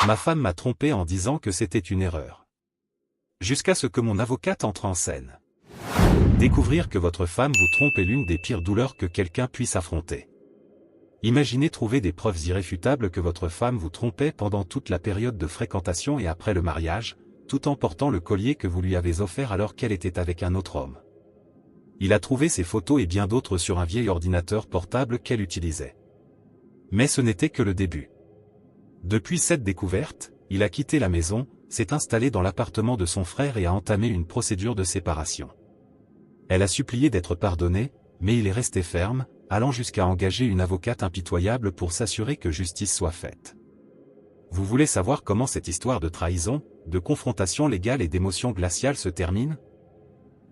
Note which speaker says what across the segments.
Speaker 1: Ma femme m'a trompé en disant que c'était une erreur. Jusqu'à ce que mon avocate entre en scène. Découvrir que votre femme vous trompe est l'une des pires douleurs que quelqu'un puisse affronter. Imaginez trouver des preuves irréfutables que votre femme vous trompait pendant toute la période de fréquentation et après le mariage, tout en portant le collier que vous lui avez offert alors qu'elle était avec un autre homme. Il a trouvé ces photos et bien d'autres sur un vieil ordinateur portable qu'elle utilisait. Mais ce n'était que le début. Depuis cette découverte, il a quitté la maison, s'est installé dans l'appartement de son frère et a entamé une procédure de séparation. Elle a supplié d'être pardonnée, mais il est resté ferme, allant jusqu'à engager une avocate impitoyable pour s'assurer que justice soit faite. Vous voulez savoir comment cette histoire de trahison, de confrontation légale et d'émotion glaciale se termine?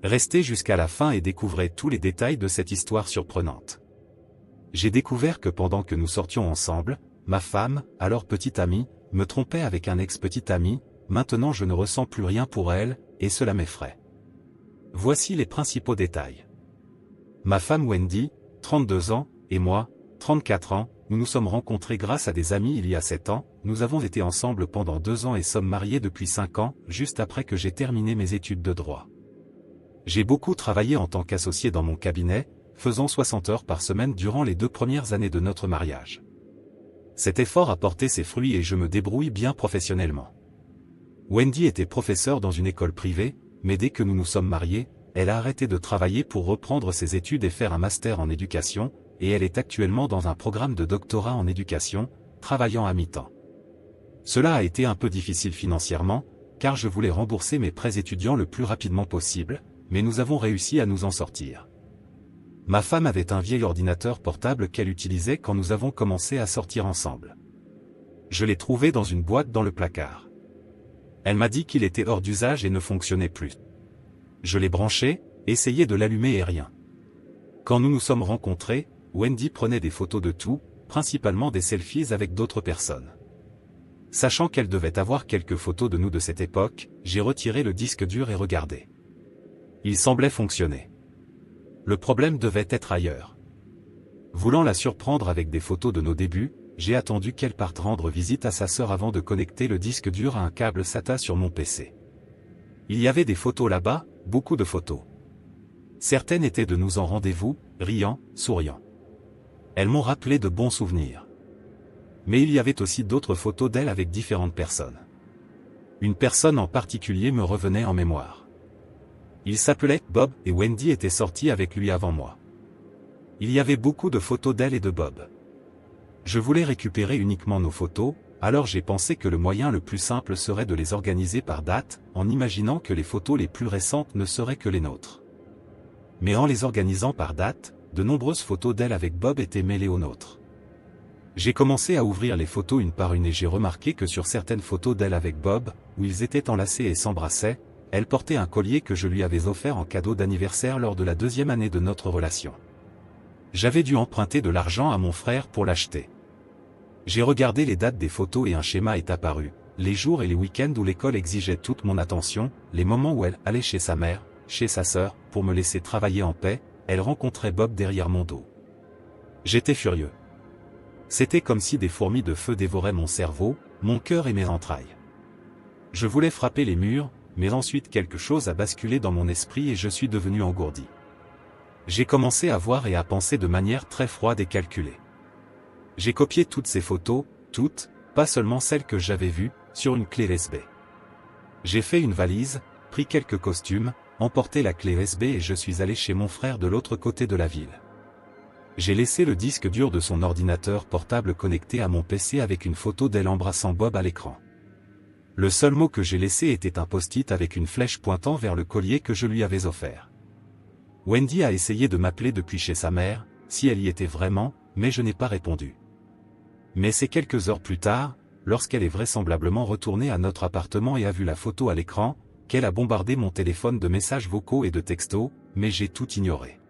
Speaker 1: Restez jusqu'à la fin et découvrez tous les détails de cette histoire surprenante. J'ai découvert que pendant que nous sortions ensemble, ma femme, alors petite amie, me trompait avec un ex-petit ami, maintenant je ne ressens plus rien pour elle, et cela m'effraie. Voici les principaux détails. Ma femme Wendy, 32 ans, et moi, 34 ans, nous nous sommes rencontrés grâce à des amis il y a 7 ans, nous avons été ensemble pendant 2 ans et sommes mariés depuis 5 ans, juste après que j'ai terminé mes études de droit. J'ai beaucoup travaillé en tant qu'associé dans mon cabinet, faisant 60 heures par semaine durant les 2 premières années de notre mariage. Cet effort a porté ses fruits et je me débrouille bien professionnellement. Wendy était professeure dans une école privée, mais dès que nous nous sommes mariés, elle a arrêté de travailler pour reprendre ses études et faire un master en éducation, et elle est actuellement dans un programme de doctorat en éducation, travaillant à mi-temps. Cela a été un peu difficile financièrement, car je voulais rembourser mes prêts étudiants le plus rapidement possible, mais nous avons réussi à nous en sortir. Ma femme avait un vieil ordinateur portable qu'elle utilisait quand nous avons commencé à sortir ensemble. Je l'ai trouvé dans une boîte dans le placard. Elle m'a dit qu'il était hors d'usage et ne fonctionnait plus. Je l'ai branché, essayé de l'allumer et rien. Quand nous nous sommes rencontrés, Wendy prenait des photos de tout, principalement des selfies avec d'autres personnes. Sachant qu'elle devait avoir quelques photos de nous de cette époque, j'ai retiré le disque dur et regardé. Il semblait fonctionner. Le problème devait être ailleurs. Voulant la surprendre avec des photos de nos débuts, j'ai attendu qu'elle parte rendre visite à sa sœur avant de connecter le disque dur à un câble SATA sur mon PC. Il y avait des photos là-bas, beaucoup de photos. Certaines étaient de nous en rendez-vous, riant, souriant. Elles m'ont rappelé de bons souvenirs. Mais il y avait aussi d'autres photos d'elle avec différentes personnes. Une personne en particulier me revenait en mémoire. Il s'appelait Bob et Wendy était sortie avec lui avant moi. Il y avait beaucoup de photos d'elle et de Bob. Je voulais récupérer uniquement nos photos, alors j'ai pensé que le moyen le plus simple serait de les organiser par date, en imaginant que les photos les plus récentes ne seraient que les nôtres. Mais en les organisant par date, de nombreuses photos d'elle avec Bob étaient mêlées aux nôtres. J'ai commencé à ouvrir les photos une par une et j'ai remarqué que sur certaines photos d'elle avec Bob, où ils étaient enlacés et s'embrassaient, elle portait un collier que je lui avais offert en cadeau d'anniversaire lors de la 2e année de notre relation. J'avais dû emprunter de l'argent à mon frère pour l'acheter. J'ai regardé les dates des photos et un schéma est apparu, les jours et les week-ends où l'école exigeait toute mon attention, les moments où elle allait chez sa mère, chez sa sœur, pour me laisser travailler en paix, elle rencontrait Bob derrière mon dos. J'étais furieux. C'était comme si des fourmis de feu dévoraient mon cerveau, mon cœur et mes entrailles. Je voulais frapper les murs, mais ensuite quelque chose a basculé dans mon esprit et je suis devenu engourdi. J'ai commencé à voir et à penser de manière très froide et calculée. J'ai copié toutes ces photos, toutes, pas seulement celles que j'avais vues, sur une clé USB. J'ai fait une valise, pris quelques costumes, emporté la clé USB et je suis allé chez mon frère de l'autre côté de la ville. J'ai laissé le disque dur de son ordinateur portable connecté à mon PC avec une photo d'elle embrassant Bob à l'écran. Le seul mot que j'ai laissé était un post-it avec une flèche pointant vers le collier que je lui avais offert. Wendy a essayé de m'appeler depuis chez sa mère, si elle y était vraiment, mais je n'ai pas répondu. Mais c'est quelques heures plus tard, lorsqu'elle est vraisemblablement retournée à notre appartement et a vu la photo à l'écran, qu'elle a bombardé mon téléphone de messages vocaux et de textos, mais j'ai tout ignoré.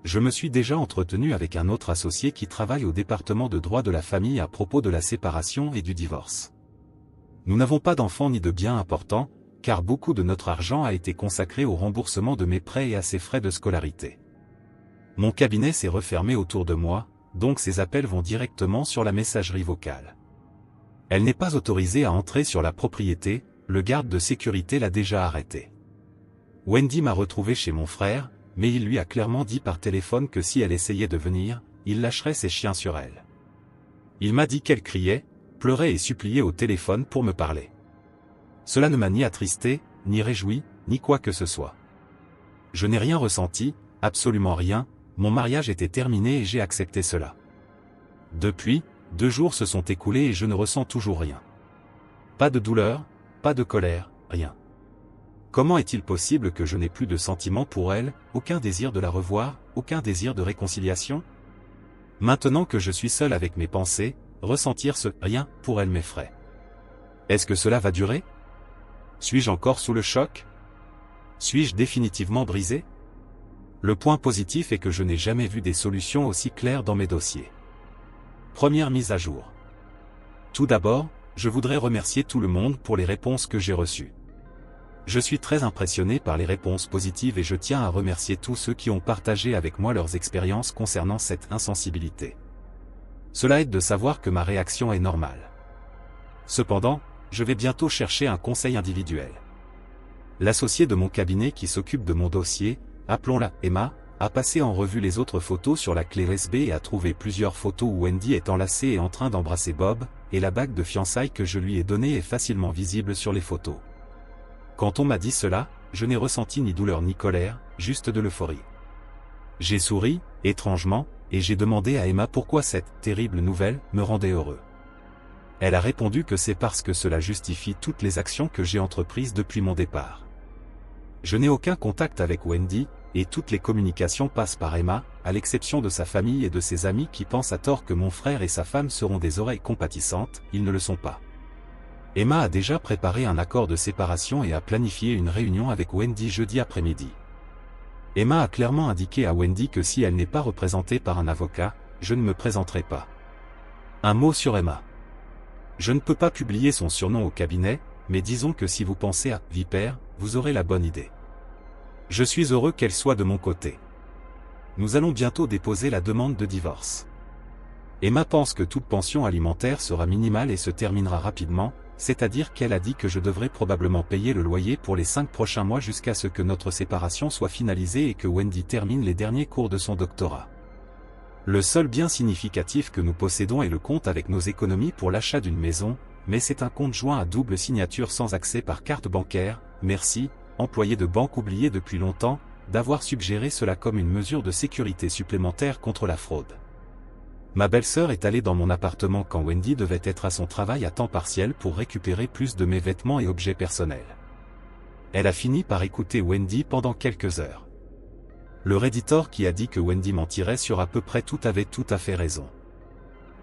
Speaker 1: Je me suis déjà entretenu avec un autre associé qui travaille au département de droit de la famille à propos de la séparation et du divorce. Nous n'avons pas d'enfants ni de biens importants, car beaucoup de notre argent a été consacré au remboursement de mes prêts et à ses frais de scolarité. Mon cabinet s'est refermé autour de moi, donc ces appels vont directement sur la messagerie vocale. Elle n'est pas autorisée à entrer sur la propriété, le garde de sécurité l'a déjà arrêtée. Wendy m'a retrouvé chez mon frère, mais il lui a clairement dit par téléphone que si elle essayait de venir, il lâcherait ses chiens sur elle. Il m'a dit qu'elle criait, pleurait et suppliait au téléphone pour me parler. Cela ne m'a ni attristé, ni réjoui, ni quoi que ce soit. Je n'ai rien ressenti, absolument rien, mon mariage était terminé et j'ai accepté cela. Depuis, 2 jours se sont écoulés et je ne ressens toujours rien. Pas de douleur, pas de colère, rien. Comment est-il possible que je n'ai plus de sentiments pour elle, aucun désir de la revoir, aucun désir de réconciliation? Maintenant que je suis seul avec mes pensées, ressentir ce « rien » pour elle m'effraie. Est-ce que cela va durer? Suis-je encore sous le choc? Suis-je définitivement brisé? Le point positif est que je n'ai jamais vu des solutions aussi claires dans mes dossiers. Première mise à jour. Tout d'abord, je voudrais remercier tout le monde pour les réponses que j'ai reçues. Je suis très impressionné par les réponses positives et je tiens à remercier tous ceux qui ont partagé avec moi leurs expériences concernant cette insensibilité. Cela aide de savoir que ma réaction est normale. Cependant, je vais bientôt chercher un conseil individuel. L'associé de mon cabinet qui s'occupe de mon dossier, appelons-la Emma, a passé en revue les autres photos sur la clé USB et a trouvé plusieurs photos où Wendy est enlacée et en train d'embrasser Bob, et la bague de fiançailles que je lui ai donnée est facilement visible sur les photos. Quand on m'a dit cela, je n'ai ressenti ni douleur ni colère, juste de l'euphorie. J'ai souri, étrangement, et j'ai demandé à Emma pourquoi cette terrible nouvelle me rendait heureux. Elle a répondu que c'est parce que cela justifie toutes les actions que j'ai entreprises depuis mon départ. Je n'ai aucun contact avec Wendy, et toutes les communications passent par Emma, à l'exception de sa famille et de ses amis qui pensent à tort que mon frère et sa femme seront des oreilles compatissantes, ils ne le sont pas. Emma a déjà préparé un accord de séparation et a planifié une réunion avec Wendy jeudi après-midi. Emma a clairement indiqué à Wendy que si elle n'est pas représentée par un avocat, je ne me présenterai pas. Un mot sur Emma. Je ne peux pas publier son surnom au cabinet, mais disons que si vous pensez à « Vipère », vous aurez la bonne idée. Je suis heureux qu'elle soit de mon côté. Nous allons bientôt déposer la demande de divorce. Emma pense que toute pension alimentaire sera minimale et se terminera rapidement, c'est-à-dire qu'elle a dit que je devrais probablement payer le loyer pour les 5 prochains mois jusqu'à ce que notre séparation soit finalisée et que Wendy termine les derniers cours de son doctorat. Le seul bien significatif que nous possédons est le compte avec nos économies pour l'achat d'une maison, mais c'est un compte joint à double signature sans accès par carte bancaire. Merci, employé de banque oublié depuis longtemps, d'avoir suggéré cela comme une mesure de sécurité supplémentaire contre la fraude. Ma belle-sœur est allée dans mon appartement quand Wendy devait être à son travail à temps partiel pour récupérer plus de mes vêtements et objets personnels. Elle a fini par écouter Wendy pendant quelques heures. Le Redditor qui a dit que Wendy mentirait sur à peu près tout avait tout à fait raison.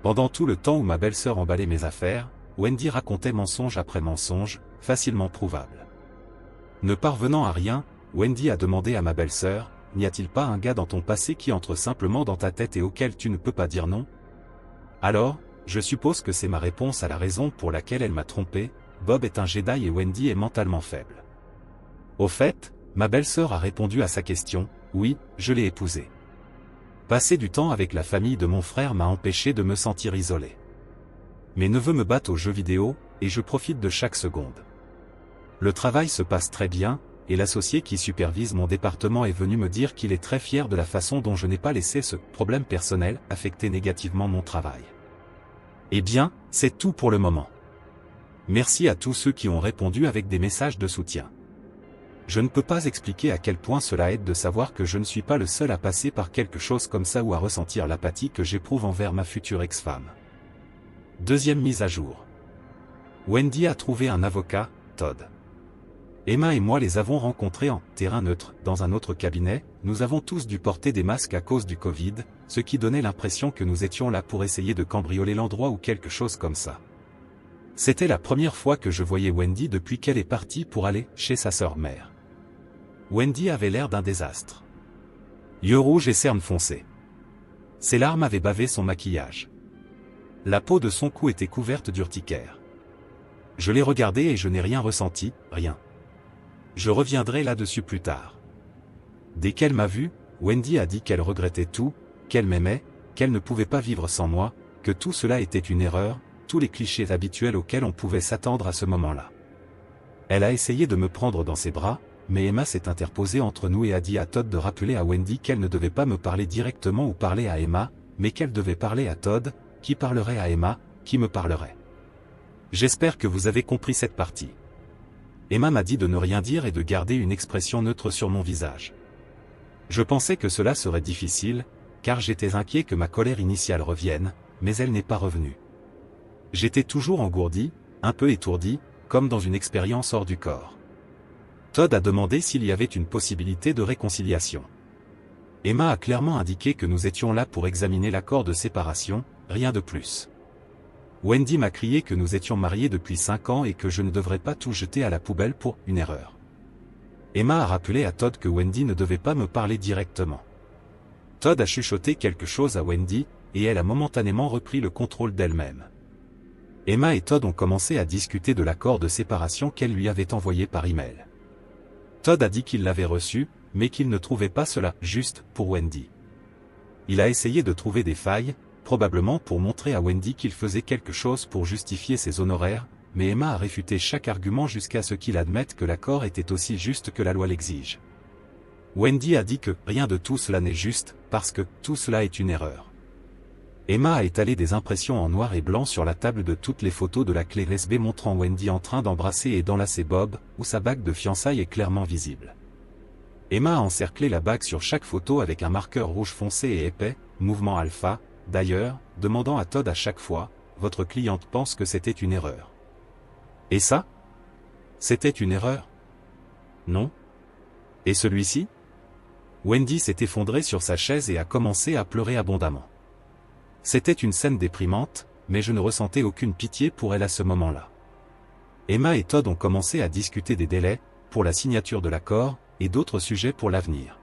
Speaker 1: Pendant tout le temps où ma belle-sœur emballait mes affaires, Wendy racontait mensonge après mensonge, facilement prouvable. Ne parvenant à rien, Wendy a demandé à ma belle-sœur, « N'y a-t-il pas un gars dans ton passé qui entre simplement dans ta tête et auquel tu ne peux pas dire non ?» Alors, je suppose que c'est ma réponse à la raison pour laquelle elle m'a trompé, Bob est un Jedi et Wendy est mentalement faible. Au fait, ma belle-sœur a répondu à sa question, « Oui, je l'ai épousée. » Passer du temps avec la famille de mon frère m'a empêché de me sentir isolé. Mes neveux me battent aux jeux vidéo, et je profite de chaque seconde. Le travail se passe très bien, et l'associé qui supervise mon département est venu me dire qu'il est très fier de la façon dont je n'ai pas laissé ce problème personnel affecter négativement mon travail. Eh bien, c'est tout pour le moment. Merci à tous ceux qui ont répondu avec des messages de soutien. Je ne peux pas expliquer à quel point cela aide de savoir que je ne suis pas le seul à passer par quelque chose comme ça ou à ressentir l'apathie que j'éprouve envers ma future ex-femme. Deuxième mise à jour. Wendy a trouvé un avocat, Todd. Emma et moi les avons rencontrés en terrain neutre, dans un autre cabinet. Nous avons tous dû porter des masques à cause du Covid, ce qui donnait l'impression que nous étions là pour essayer de cambrioler l'endroit ou quelque chose comme ça. C'était la première fois que je voyais Wendy depuis qu'elle est partie pour aller chez sa sœur mère. Wendy avait l'air d'un désastre. Yeux rouges et cernes foncées. Ses larmes avaient bavé son maquillage. La peau de son cou était couverte d'urticaire. Je l'ai regardée et je n'ai rien ressenti, rien. Je reviendrai là-dessus plus tard. Dès qu'elle m'a vu, Wendy a dit qu'elle regrettait tout, qu'elle m'aimait, qu'elle ne pouvait pas vivre sans moi, que tout cela était une erreur, tous les clichés habituels auxquels on pouvait s'attendre à ce moment-là. Elle a essayé de me prendre dans ses bras, mais Emma s'est interposée entre nous et a dit à Todd de rappeler à Wendy qu'elle ne devait pas me parler directement ou parler à Emma, mais qu'elle devait parler à Todd, qui parlerait à Emma, qui me parlerait. J'espère que vous avez compris cette partie. Emma m'a dit de ne rien dire et de garder une expression neutre sur mon visage. Je pensais que cela serait difficile, car j'étais inquiet que ma colère initiale revienne, mais elle n'est pas revenue. J'étais toujours engourdi, un peu étourdi, comme dans une expérience hors du corps. Todd a demandé s'il y avait une possibilité de réconciliation. Emma a clairement indiqué que nous étions là pour examiner l'accord de séparation, rien de plus. Wendy m'a crié que nous étions mariés depuis 5 ans et que je ne devrais pas tout jeter à la poubelle pour une erreur. Emma a rappelé à Todd que Wendy ne devait pas me parler directement. Todd a chuchoté quelque chose à Wendy, et elle a momentanément repris le contrôle d'elle-même. Emma et Todd ont commencé à discuter de l'accord de séparation qu'elle lui avait envoyé par email. Todd a dit qu'il l'avait reçu, mais qu'il ne trouvait pas cela juste pour Wendy. Il a essayé de trouver des failles, probablement pour montrer à Wendy qu'il faisait quelque chose pour justifier ses honoraires, mais Emma a réfuté chaque argument jusqu'à ce qu'il admette que l'accord était aussi juste que la loi l'exige. Wendy a dit que rien de tout cela n'est juste, parce que tout cela est une erreur. Emma a étalé des impressions en noir et blanc sur la table de toutes les photos de la clé USB montrant Wendy en train d'embrasser et d'enlacer Bob, où sa bague de fiançailles est clairement visible. Emma a encerclé la bague sur chaque photo avec un marqueur rouge foncé et épais, mouvement alpha, d'ailleurs, demandant à Todd à chaque fois, « Votre cliente pense que c'était une erreur. » Et ça? C'était une erreur? Non? Et celui-ci? Wendy s'est effondrée sur sa chaise et a commencé à pleurer abondamment. C'était une scène déprimante, mais je ne ressentais aucune pitié pour elle à ce moment-là. Emma et Todd ont commencé à discuter des délais, pour la signature de l'accord, et d'autres sujets pour l'avenir.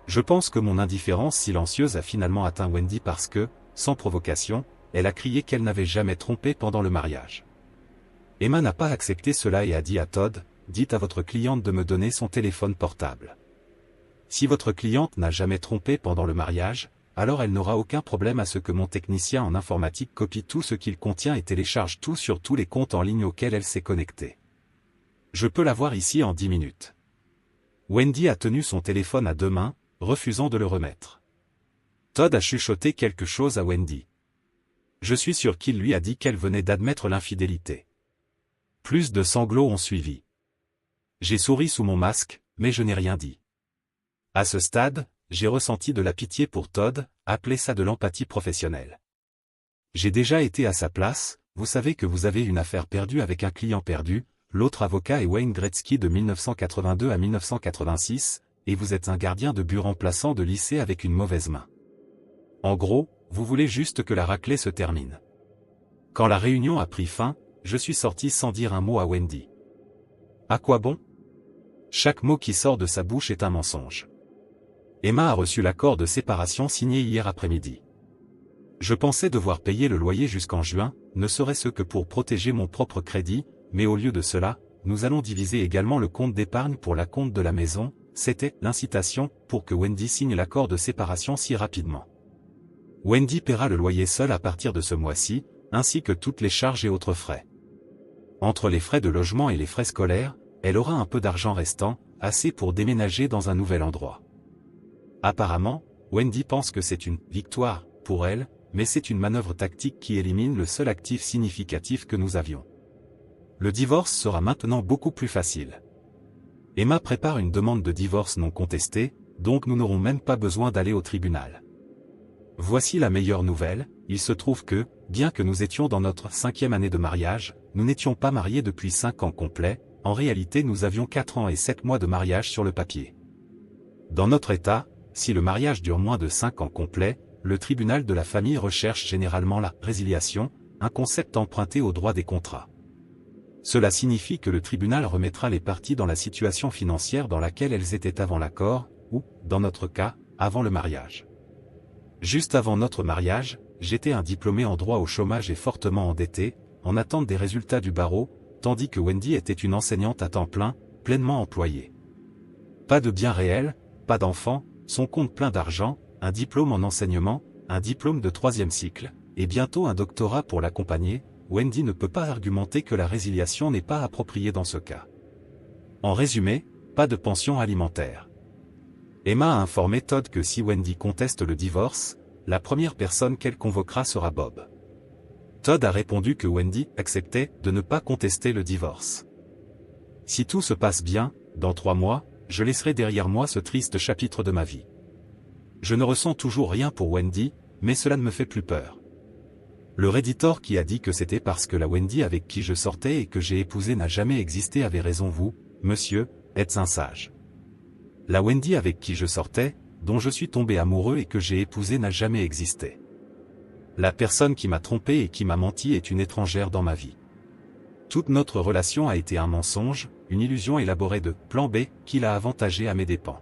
Speaker 1: Je pense que mon indifférence silencieuse a finalement atteint Wendy parce que, sans provocation, elle a crié qu'elle n'avait jamais trompé pendant le mariage. Emma n'a pas accepté cela et a dit à Todd, « Dites à votre cliente de me donner son téléphone portable. Si votre cliente n'a jamais trompé pendant le mariage, alors elle n'aura aucun problème à ce que mon technicien en informatique copie tout ce qu'il contient et télécharge tout sur tous les comptes en ligne auxquels elle s'est connectée. Je peux l'avoir ici en 10 minutes. » Wendy a tenu son téléphone à 2 mains, refusant de le remettre. Todd a chuchoté quelque chose à Wendy. Je suis sûr qu'il lui a dit qu'elle venait d'admettre l'infidélité. Plus de sanglots ont suivi. J'ai souri sous mon masque, mais je n'ai rien dit. À ce stade, j'ai ressenti de la pitié pour Todd, appelez ça de l'empathie professionnelle. J'ai déjà été à sa place, vous savez que vous avez une affaire perdue avec un client perdu, l'autre avocat est Wayne Gretzky de 1982 à 1986, et vous êtes un gardien de but remplaçant de lycée avec une mauvaise main. En gros, vous voulez juste que la raclée se termine. Quand la réunion a pris fin, je suis sorti sans dire un mot à Wendy. À quoi bon? Chaque mot qui sort de sa bouche est un mensonge. Emma a reçu l'accord de séparation signé hier après-midi. Je pensais devoir payer le loyer jusqu'en juin, ne serait-ce que pour protéger mon propre crédit, mais au lieu de cela, nous allons diviser également le compte d'épargne pour la compte de la maison, c'était l'incitation pour que Wendy signe l'accord de séparation si rapidement. Wendy paiera le loyer seul à partir de ce mois-ci, ainsi que toutes les charges et autres frais. Entre les frais de logement et les frais scolaires, elle aura un peu d'argent restant, assez pour déménager dans un nouvel endroit. Apparemment, Wendy pense que c'est une « victoire » pour elle, mais c'est une manœuvre tactique qui élimine le seul actif significatif que nous avions. Le divorce sera maintenant beaucoup plus facile. Emma prépare une demande de divorce non contestée, donc nous n'aurons même pas besoin d'aller au tribunal. Voici la meilleure nouvelle, il se trouve que, bien que nous étions dans notre 5e année de mariage, nous n'étions pas mariés depuis 5 ans complets, en réalité nous avions 4 ans et 7 mois de mariage sur le papier. Dans notre État, si le mariage dure moins de 5 ans complets, le tribunal de la famille recherche généralement la résiliation, un concept emprunté au droit des contrats. Cela signifie que le tribunal remettra les parties dans la situation financière dans laquelle elles étaient avant l'accord, ou, dans notre cas, avant le mariage. Juste avant notre mariage, j'étais un diplômé en droit au chômage et fortement endetté, en attente des résultats du barreau, tandis que Wendy était une enseignante à temps plein, pleinement employée. Pas de biens réels, pas d'enfants, son compte plein d'argent, un diplôme en enseignement, un diplôme de 3e cycle, et bientôt un doctorat pour l'accompagner, Wendy ne peut pas argumenter que la résiliation n'est pas appropriée dans ce cas. En résumé, pas de pension alimentaire. Emma a informé Todd que si Wendy conteste le divorce, la première personne qu'elle convoquera sera Bob. Todd a répondu que Wendy acceptait de ne pas contester le divorce. Si tout se passe bien, dans 3 mois, je laisserai derrière moi ce triste chapitre de ma vie. Je ne ressens toujours rien pour Wendy, mais cela ne me fait plus peur. Le Redditor qui a dit que c'était parce que la Wendy avec qui je sortais et que j'ai épousé n'a jamais existé avait raison. Vous, monsieur, êtes un sage. La Wendy avec qui je sortais, dont je suis tombé amoureux et que j'ai épousé n'a jamais existé. La personne qui m'a trompé et qui m'a menti est une étrangère dans ma vie. Toute notre relation a été un mensonge, une illusion élaborée de plan B qui l'a avantagé à mes dépens.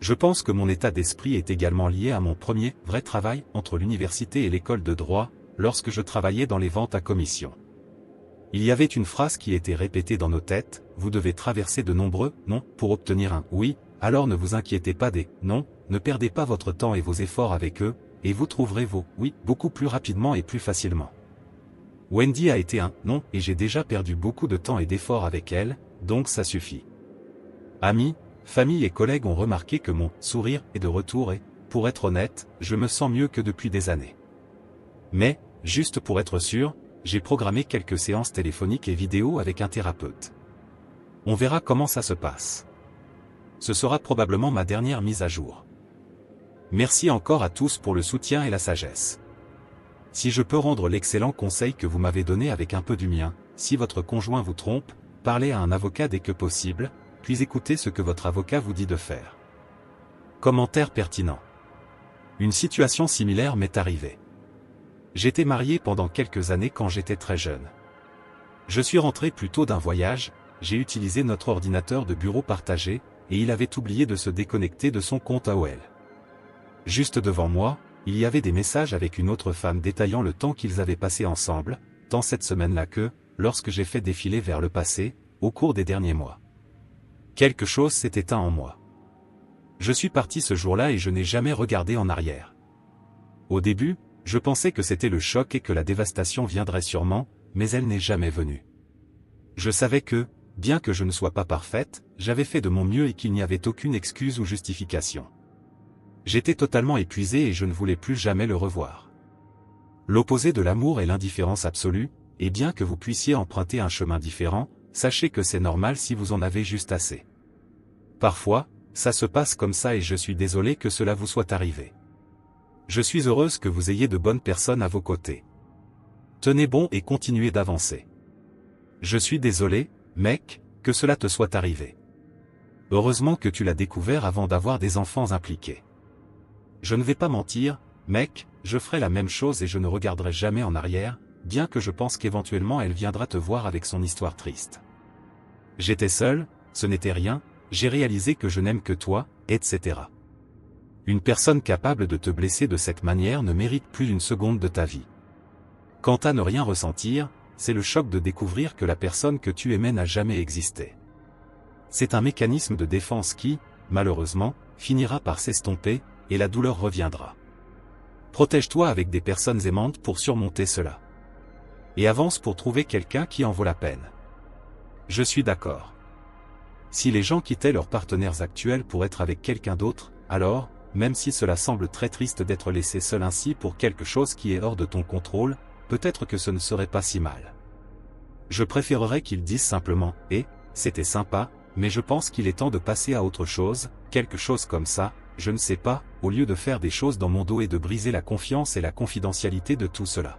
Speaker 1: Je pense que mon état d'esprit est également lié à mon premier vrai travail entre l'université et l'école de droit, lorsque je travaillais dans les ventes à commission. Il y avait une phrase qui était répétée dans nos têtes, vous devez traverser de nombreux non pour obtenir un oui, alors ne vous inquiétez pas des non, ne perdez pas votre temps et vos efforts avec eux, et vous trouverez vos oui beaucoup plus rapidement et plus facilement. Wendy a été un non et j'ai déjà perdu beaucoup de temps et d'efforts avec elle, donc ça suffit. Amis, famille et collègues ont remarqué que mon sourire est de retour et, pour être honnête, je me sens mieux que depuis des années. Mais, juste pour être sûr, j'ai programmé quelques séances téléphoniques et vidéo avec un thérapeute. On verra comment ça se passe. Ce sera probablement ma dernière mise à jour. Merci encore à tous pour le soutien et la sagesse. Si je peux rendre l'excellent conseil que vous m'avez donné avec un peu du mien, si votre conjoint vous trompe, parlez à un avocat dès que possible, puis écoutez ce que votre avocat vous dit de faire. Commentaire pertinent. Une situation similaire m'est arrivée. J'étais marié pendant quelques années quand j'étais très jeune. Je suis rentré plus tôt d'un voyage, j'ai utilisé notre ordinateur de bureau partagé, et il avait oublié de se déconnecter de son compte AOL. Juste devant moi, il y avait des messages avec une autre femme détaillant le temps qu'ils avaient passé ensemble, tant cette semaine-là que, lorsque j'ai fait défiler vers le passé, au cours des derniers mois. Quelque chose s'est éteint en moi. Je suis parti ce jour-là et je n'ai jamais regardé en arrière. Au début, je pensais que c'était le choc et que la dévastation viendrait sûrement, mais elle n'est jamais venue. Je savais que, bien que je ne sois pas parfaite, j'avais fait de mon mieux et qu'il n'y avait aucune excuse ou justification. J'étais totalement épuisé et je ne voulais plus jamais le revoir. L'opposé de l'amour est l'indifférence absolue, et bien que vous puissiez emprunter un chemin différent, sachez que c'est normal si vous en avez juste assez. Parfois, ça se passe comme ça et je suis désolé que cela vous soit arrivé. Je suis heureuse que vous ayez de bonnes personnes à vos côtés. Tenez bon et continuez d'avancer. Je suis désolé, mec, que cela te soit arrivé. Heureusement que tu l'as découvert avant d'avoir des enfants impliqués. Je ne vais pas mentir, mec, je ferai la même chose et je ne regarderai jamais en arrière, bien que je pense qu'éventuellement elle viendra te voir avec son histoire triste. J'étais seul, ce n'était rien, j'ai réalisé que je n'aime que toi, etc. Une personne capable de te blesser de cette manière ne mérite plus une seconde de ta vie. Quant à ne rien ressentir, c'est le choc de découvrir que la personne que tu aimais n'a jamais existé. C'est un mécanisme de défense qui, malheureusement, finira par s'estomper, et la douleur reviendra. Protège-toi avec des personnes aimantes pour surmonter cela. Et avance pour trouver quelqu'un qui en vaut la peine. Je suis d'accord. Si les gens quittaient leurs partenaires actuels pour être avec quelqu'un d'autre, alors, même si cela semble très triste d'être laissé seul ainsi pour quelque chose qui est hors de ton contrôle, peut-être que ce ne serait pas si mal. Je préférerais qu'ils disent simplement « Eh, c'était sympa, mais je pense qu'il est temps de passer à autre chose, quelque chose comme ça, je ne sais pas », au lieu de faire des choses dans mon dos et de briser la confiance et la confidentialité de tout cela.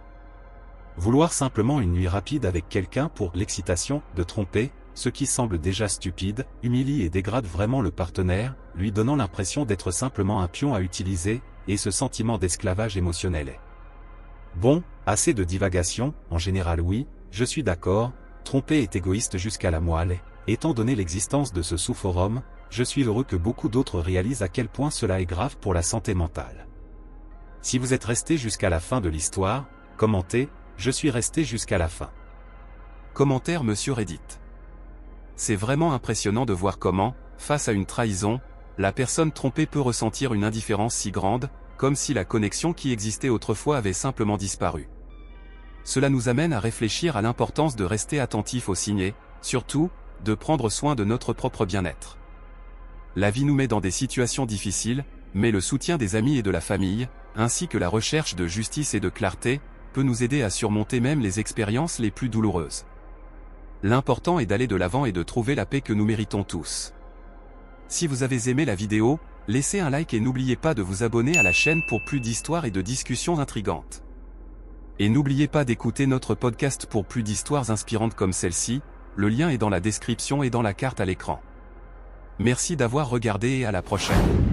Speaker 1: Vouloir simplement une nuit rapide avec quelqu'un pour l'excitation, de tromper, ce qui semble déjà stupide, humilie et dégrade vraiment le partenaire, lui donnant l'impression d'être simplement un pion à utiliser, et ce sentiment d'esclavage émotionnel est. Bon, assez de divagation, en général oui, je suis d'accord, tromper est égoïste jusqu'à la moelle, et étant donné l'existence de ce sous-forum, je suis heureux que beaucoup d'autres réalisent à quel point cela est grave pour la santé mentale. Si vous êtes resté jusqu'à la fin de l'histoire, commentez, je suis resté jusqu'à la fin. Commentaire Monsieur Reddit. C'est vraiment impressionnant de voir comment, face à une trahison, la personne trompée peut ressentir une indifférence si grande,
Speaker 2: comme si la connexion qui existait autrefois avait simplement disparu. Cela nous amène à réfléchir à l'importance de rester attentif aux signes, surtout, de prendre soin de notre propre bien-être. La vie nous met dans des situations difficiles, mais le soutien des amis et de la famille, ainsi que la recherche de justice et de clarté, peut nous aider à surmonter même les expériences les plus douloureuses. L'important est d'aller de l'avant et de trouver la paix que nous méritons tous. Si vous avez aimé la vidéo, laissez un like et n'oubliez pas de vous abonner à la chaîne pour plus d'histoires et de discussions intrigantes. Et n'oubliez pas d'écouter notre podcast pour plus d'histoires inspirantes comme celle-ci, le lien est dans la description et dans la carte à l'écran. Merci d'avoir regardé et à la prochaine.